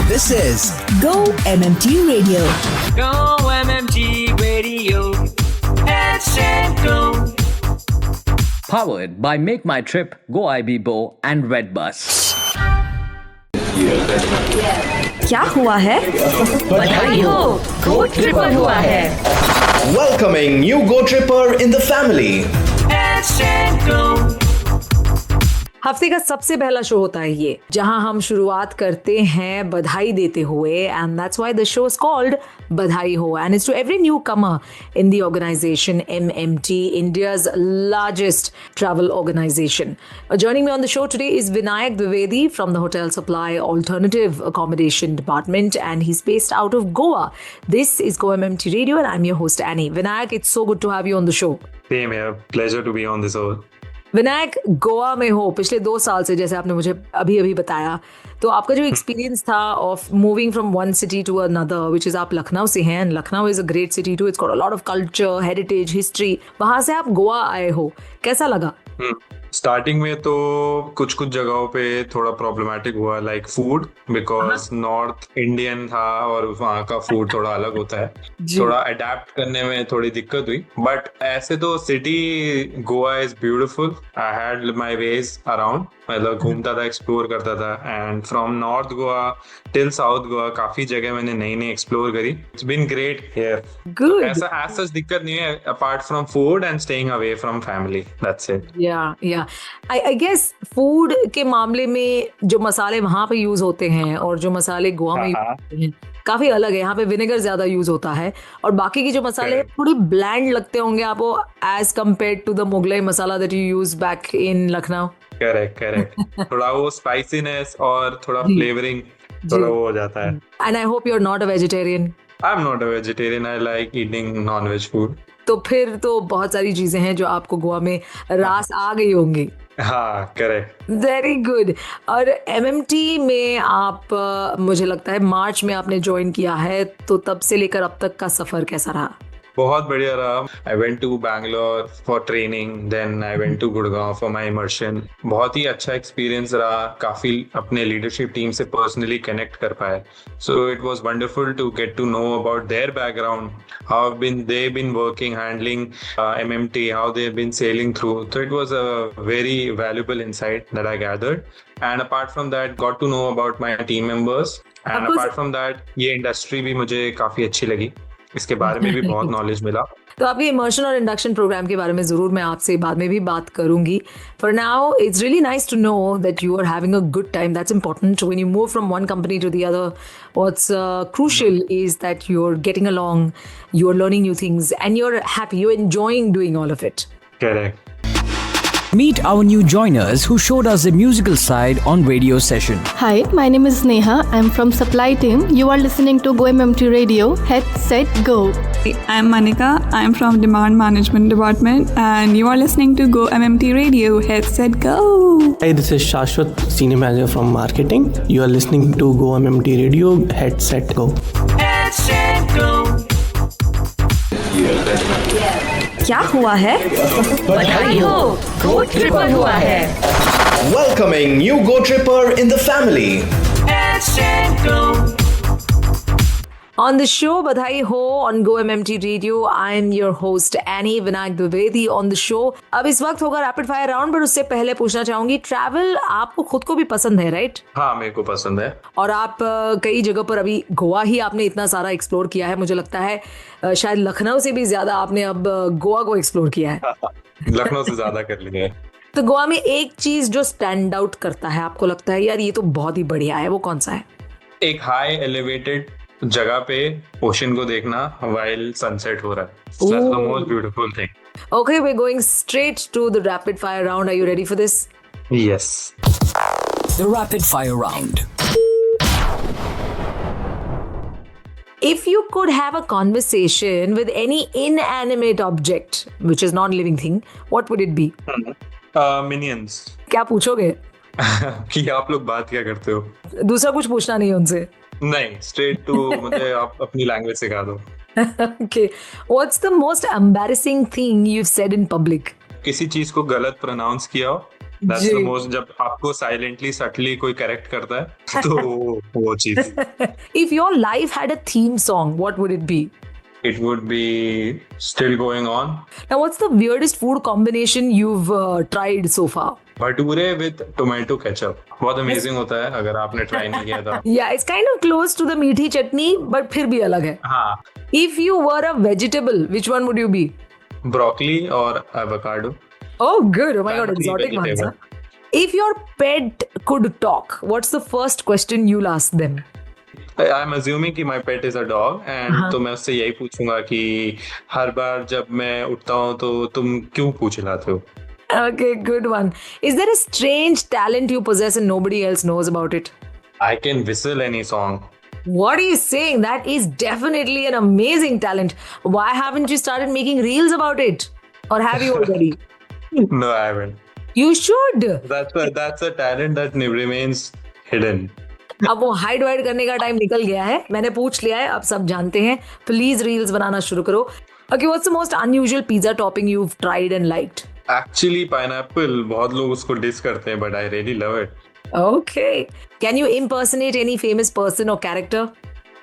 This is Go MMT Radio. Go MMT Radio. Let's go. Powered by Make My Trip, Go IBBO and Redbus. क्या हुआ है? बधाई हो, Go Tripper हुआ है. Welcoming new Go Tripper in the family. Let's go. हफ्ते का सबसे पहला शो होता है ये, जहां हम शुरुआत करते हैं बधाई देते हुए, and that's why the show is called बधाई हो, and it's to every newcomer in the organisation MMT, India's largest travel organization. Joining me on the show today is Vinayak Dwivedi from the Hotel Supply Alternative Accommodation Department, and he's based out of Goa. This is Go MMT Radio, and I'm your host Annie. Vinayak, it's so good to have you on the show. Same here. Pleasure to be on this show. Vinayak, Goa में हो पिछले 2 साल से, जैसे आपने मुझे अभी बताया, तो आपका जो एक्सपीरियंस था of moving from one city to another, which is आप लखनऊ से हैं, Lucknow is a great city too, it's got a lot of culture, heritage, history, वहां से आप गोवा आए हो, कैसा लगा? स्टार्टिंग में तो कुछ जगहों पे थोड़ा प्रॉब्लमेटिक हुआ, like food, because north Indian था और वहाँ का फूड थोड़ा अलग होता है, थोड़ा अडेप्ट करने में थोड़ी दिक्कत हुई. बट ऐसे तो city Goa is beautiful. I had my ways around, मतलब घूमता था, एक्सप्लोर करता था, and from north Goa till south Goa काफी जगह मैंने नई एक्सप्लोर करी. It's been great here. Good. ऐसा एज सच दिक्कत नहीं है apart from food and staying away from family. That's it. Yeah I guess food के मामले में जो मसाले वहां पे यूज होते हैं और जो मसाले गोवा में यूज होते हैं काफी अलग है. यहाँ पे विनेगर ज्यादा यूज होता है और बाकी की जो मसाले थोड़ी ब्लैंड लगते होंगे आपको as compare to the Mughlai masala that you use back in Lucknow. Correct. थोड़ा वो स्पाइसीनेस और थोड़ा फ्लेवरिंग थोड़ा वो हो जाता है. And I hope you are not a vegetarian. I am not a vegetarian. I like eating non-veg food. तो फिर तो बहुत सारी चीजें हैं जो आपको गोवा में रास आ गई होंगी. हाँ, करेक्ट. Very good. और MMT में आप मुझे लगता है मार्च में आपने ज्वाइन किया है, तो तब से लेकर अब तक का सफर कैसा रहा? बहुत बढ़िया रहा. I went to Bangalore for training, then I went to Gurgaon for my immersion. बहुत ही अच्छा एक्सपीरियंस रहा. काफी अपने लीडरशिप टीम से पर्सनली कनेक्ट कर पाए. So it was wonderful to get to know about their background, how they been working, handling MMT, how they've been sailing through. So it was a very valuable insight that I gathered. And apart from that, got to know about my team members. And apart from that, ये industry भी मुझे काफी अच्छी लगी. इसके बारे में भी बहुत नॉलेज मिला. तो आपके इमर्शन और इंडक्शन प्रोग्राम के बारे में जरूर मैं आपसे बाद में भी बात करूंगी. For now it's really nice to know that you are having a good time. That's important. When you move from one company to the other, what's crucial is that you are getting along, you are learning new things and you are happy, you are enjoying doing all of it. Correct. Meet our new joiners who showed us the musical side on radio session. Hi, my name is Neha. I'm from Supply Team. You are listening to Go MMT Radio. Head, set, go. I'm Manika. I'm from Demand Management Department, and you are listening to Go MMT Radio. Head, set, go. Hi, this is Shashwat, Senior Manager from Marketing. You are listening to Go MMT Radio. Head, set, go. Let's go. क्या हुआ है? बधाई हो, Go Tripper हुआ है. Welcoming new Go Tripper in the family. Let's go. On the show बधाई हो on Go MMT Radio, I'm your host Annie, Vinayak Dwivedi on the show. अब इस वक्त होगा रैपिड फायर राउंड, पर उससे पहले पूछना चाहूंगी, ट्रैवल आपको खुद को भी पसंद है, राइट? हाँ, मेरे को पसंद है. और आप कई जगह पर, अभी गोवा ही आपने इतना सारा एक्सप्लोर किया है, मुझे लगता है शायद लखनऊ से भी ज्यादा आपने अब गोवा को एक्सप्लोर किया है. लखनऊ से ज्यादा कर लिया है. तो गोवा में एक चीज जो स्टैंड आउट करता है, आपको लगता है यार ये तो बहुत ही बढ़िया है, वो कौन सा है? एक हाई एलिवेटेड जगह पे ओशन को देखना while sunset हो रहा है. That's the most beautiful thing. Okay, we're going straight to the rapid fire round. Are you ready for this? Yes. The rapid fire round. If you could have a conversation with any inanimate object, which is non-living thing, what would it be? Minions. क्या पूछोगे? कि आप लोग बात क्या करते हो? दूसरा कुछ पूछना नहीं है उनसे? नहीं, straight to मुझे आप अपनी लैंग्वेज सिखा दो. Okay. What's the most embarrassing thing you've said in public? किसी चीज को गलत प्रोनाउंस किया हो दैट्स द मोस्ट, जब आपको साइलेंटली सटली कोई करेक्ट करता है तो वो चीज. If your life had a theme song, what would it be? It would be Still Going On. Now, what's the weirdest food combination you've tried so far? Bhature with tomato ketchup. बहुत amazing होता है अगर आपने try नहीं किया था. Yeah, it's kind of close to the मीठी चटनी, but फिर भी अलग है. हाँ. If you were a vegetable, which one would you be? Broccoli और avocado. Oh, good. Oh my God, Family exotic ones. vegetable. Huh? If your pet could talk, what's the first question you'll ask them? I'm assuming कि my pet is a dog and तो मैं उससे यही पूछूंगा कि हर बार जब मैं उठता हूँ तो तुम क्यों पूछ लाते हो? Okay, good one. Is there a strange talent you possess and nobody else knows about it? I can whistle any song. What are you saying? That is definitely an amazing talent. Why haven't you started making reels about it? Or have you already? No, I haven't. You should. That's a talent that remains hidden. अब वो hide wide करने का time निकल गया है. मैंने पूछ लिया है, अब सब जानते हैं. प्लीज रील्स बनाना शुरू करो. Okay, what's the most unusual pizza topping you've tried and liked? Actually, pineapple. बहुत लोग उसको डिस करते हैं, but I really love it. Okay. Can you impersonate any famous person or character?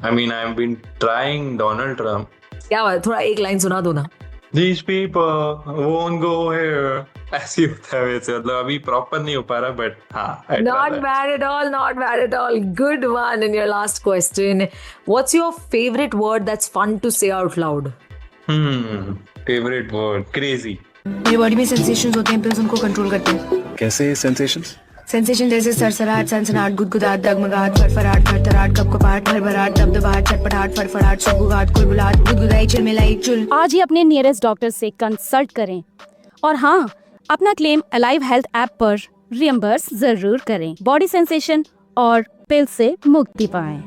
I mean, I've been trying Donald Trump. क्या बात, थोड़ा एक line सुना दो ना. These people won't go here. ऐसी होता है वैसे, मतलब अभी प्रॉपर नहीं हो पा रहा, but हाँ. Not bad at all, not bad at all. Good one. And your last question. What's your favorite word that's fun to say out loud? Favorite word, crazy. मेरी बॉडी में सेंसेशंस होते हैं, pills उनको control करते हैं. कैसे sensations? Sensation जैसे सरसराहट, सनसनाहट, गुदगुदाहट, डगमगाहट, फरफराहट, थरथराहट, कपकपाहट, भरभराहट, दबदबाहट, चटपटाहट, फड़फड़ाहट, सुगबुगाहट, कुलबुलाहट, गुदगुदाई, चिलमिलाई, चुल. आज ही अपने नियरेस्ट डॉक्टर से कंसल्ट करें और हाँ, अपना क्लेम अलाइव हेल्थ ऐप पर रियम्बर्स जरूर करें. बॉडी सेंसेशन और पिल से मुक्ति पाएं.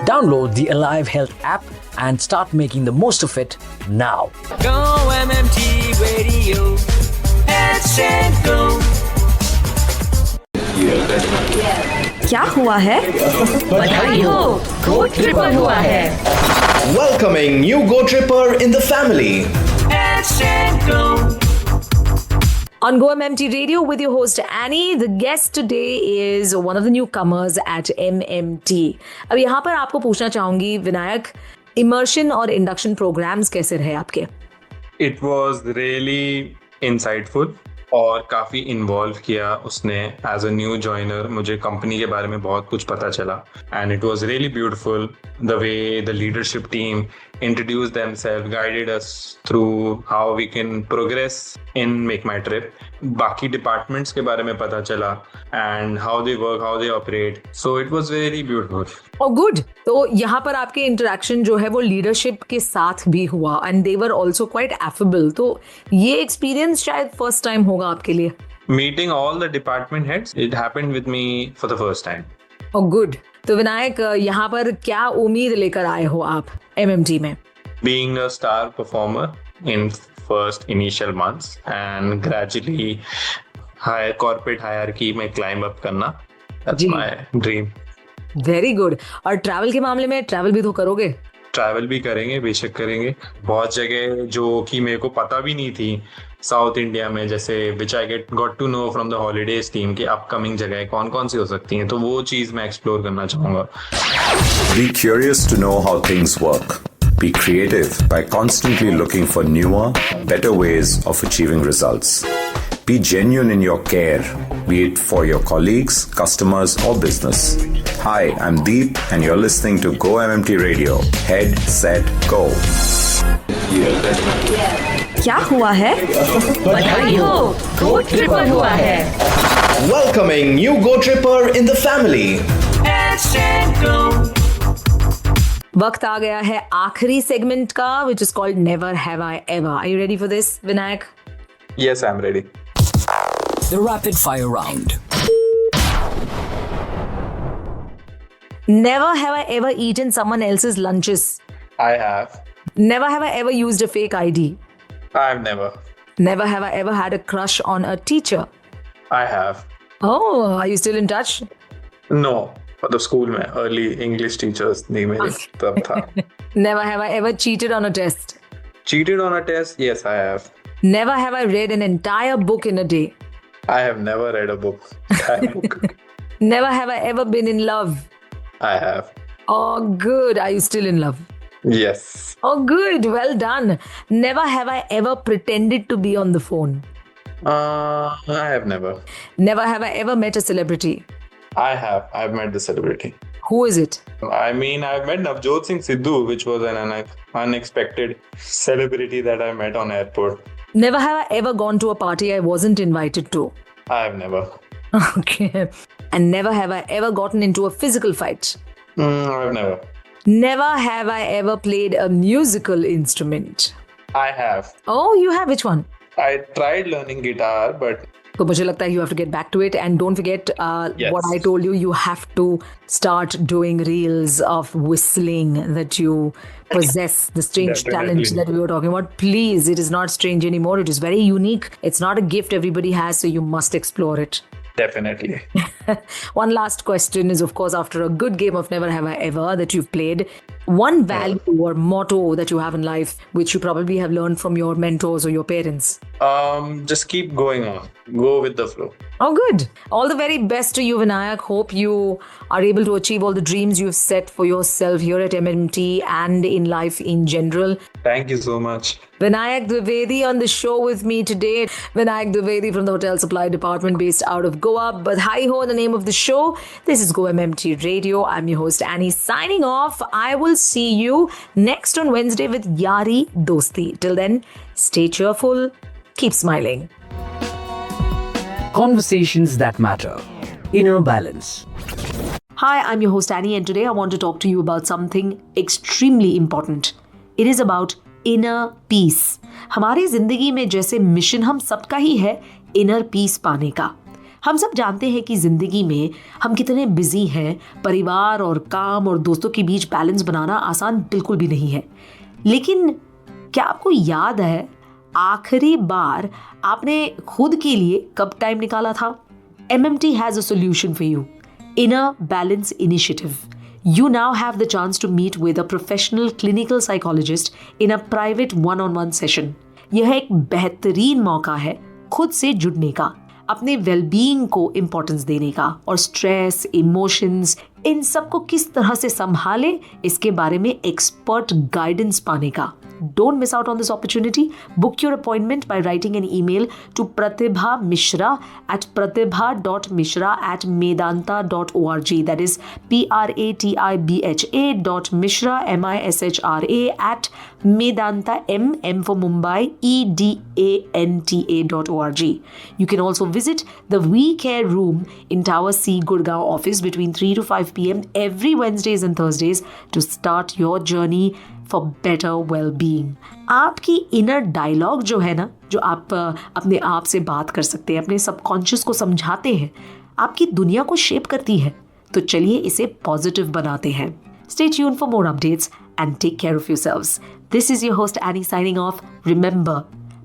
Download the Alive Health app and start making the most of it now. Go MMT Radio. Headset Go. क्या हुआ है? बधाई हो, Go Tripper हुआ है. Welcoming new Go Tripper in the family. Headset Go. On Go MMT Radio with your host Annie. The guest today is one of the newcomers at MMT. अब यहाँ पर आपको पूछना चाहूंगी विनायक, इमर्शन और इंडक्शन प्रोग्राम्स कैसे रहे आपके? It was really insightful और काफ़ी इन्वॉल्व किया उसने. एज अ न्यू जॉइनर मुझे कंपनी के बारे में बहुत कुछ पता चला and it was really beautiful the way the leadership team introduced themselves, guided us through how we can progress in Make My Trip. बाकी डिपार्टमेंट्स के बारे में पता चला and how they work, how they operate. So it was very beautiful. Oh good. तो यहाँ पर आपके इंटरेक्शन जो है वो लीडरशिप के साथ भी हुआ and they were also quite affable. तो ये एक्सपीरियंस शायद फर्स्ट टाइम होगा आपके लिए. Meeting all the department heads, it happened with me for the first time. Oh good. तो विनायक, यहाँ पर क्या उम्मीद लेकर आए हो आप MMT में? Being a star performer in first initial months and gradually higher corporate hierarchy में climb up करना. That's my dream. Very good. और ट्रैवल के मामले में ट्रैवल भी तो करोगे? ट्रैवल भी करेंगे, बेशक करेंगे. बहुत जगह जो कि मेरे को पता भी नहीं थी साउथ इंडिया में, जैसे which I got to know from the holidays team की अपकमिंग जगह कौन कौन सी हो सकती हैं, तो वो चीज मैं एक्सप्लोर करना चाहूंगा. Be curious to know how things work. Be creative by constantly looking for newer, better ways of achieving results. Be genuine in your care, be it for your colleagues, customers, or business. Hi, I'm Deep, and you're listening to Go MMT Radio. Head, set, go. क्या हुआ है? बधाई हो, Go Tripper हुआ है. Welcoming new Go Tripper in the family. Headset Go. वक्त आ गया है आखिरी सेगमेंट का, which is called Never Have I Ever. Are you ready for this, Vinayak? Yes, I'm ready. The rapid fire round. Never have I ever eaten someone else's lunches. I have. Never have I ever used a fake ID. I've never. Never have I ever had a crush on a teacher. I have. Oh, are you still in touch? No. मतलब school में early English teachers नहीं मेरे तब था. Never have I ever cheated on a test. Cheated on a test? Yes, I have. Never have I read an entire book in a day. I have never read a book. Never have I ever been in love. I have. Oh, good. Are you still in love? Yes. Oh, good. Well done. Never have I ever pretended to be on the phone. I have never. Never have I ever met a celebrity. I have. I've met the celebrity. Who is it? I mean, I've met Navjot Singh Sidhu, which was an unexpected celebrity that I met on airport. Never have I ever gone to a party I wasn't invited to. I have never. Okay. And never have I ever gotten into a physical fight. I've never. Never have I ever played a musical instrument. I have. Oh, you have? Which one? I tried learning guitar, but So मुझे लगता है you have to get back to it, and don't forget what I told you. You have to start doing reels of whistling that you possess, the strange talent that we were talking about. Please, it is not strange anymore. It is very unique. It's not a gift everybody has, so you must explore it. Definitely. One last question is, of course, after a good game of Never Have I Ever that you've played, one value or motto that you have in life, which you probably have learned from your mentors or your parents. Just keep going on. Go with the flow. Oh, good. All the very best to you, Vinayak. Hope you are able to achieve all the dreams you've set for yourself here at MMT and in life in general. Thank you so much. Vinayak Dwivedi on the show with me today. Vinayak Dwivedi from the Hotel Supply Department based out of Goa. But hi ho, the name of the show. This is Go MMT Radio. I'm your host Annie signing off. I will see you next on Wednesday with Yari Dosti. Till then, stay cheerful. Keep smiling. Conversations that matter. Inner balance. Hi, I'm your host Annie, and today I want to talk to you about something extremely important. It is about inner peace. हमारी जिंदगी में जैसे mission हम सबका ही है inner peace पाने का. हम सब जानते हैं कि जिंदगी में हम कितने बिजी हैं. परिवार और काम और दोस्तों के बीच बैलेंस बनाना आसान बिल्कुल भी नहीं है. लेकिन क्या आपको याद है आखिरी बार आपने खुद के लिए कब टाइम निकाला था? MMT has a solution for you. Inner Balance Initiative. You now have the chance to meet with a professional clinical psychologist in a private one-on-one session. यह एक बेहतरीन मौका है खुद से जुड़ने का, अपने वेलबीइंग को इम्पोर्टेंस देने का और स्ट्रेस, इमोशंस, इन सबको किस तरह से संभालें इसके बारे में एक्सपर्ट गाइडेंस पाने का. Don't miss out on this opportunity. Book your appointment by writing an email to Pratibha Mishra at pratibha.mishra@medanta.org. That is PRATIBHA.Mishra MISHRA at Medanta M for Mumbai EDANTA.org. You can also visit the We Care Room in Tower C, Gurgaon office between 3 to 5 p.m. every Wednesdays and Thursdays to start your journey for better well-being. आपकी inner dialogue जो है ना, जो आप अपने आप से बात कर सकते हैं, अपने सबकॉन्शियस को समझाते हैं, आपकी दुनिया को शेप करती है. तो चलिए इसे पॉजिटिव बनाते हैं. Stay tuned for more updates and take care of yourselves. This is your host Annie signing off. Remember,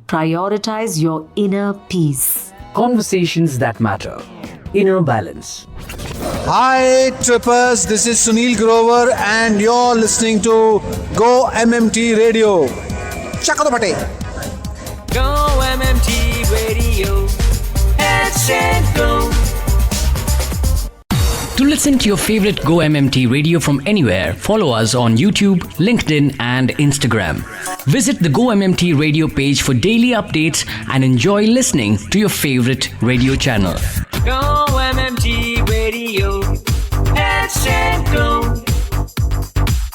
prioritize your inner peace. Conversations that matter. Inner balance. Hi Trippers, this is Sunil Grover and you're listening to Go MMT Radio. Chakka to bate. Go MMT Radio. Head set go. To listen to your favorite Go MMT Radio from anywhere, follow us on YouTube, LinkedIn and Instagram. Visit the Go MMT Radio page for daily updates and enjoy listening to your favorite radio channel. Go MMT Radio. Head set go.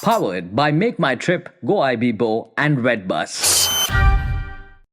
Powered by Make My Trip, Go IB Bo and Redbus.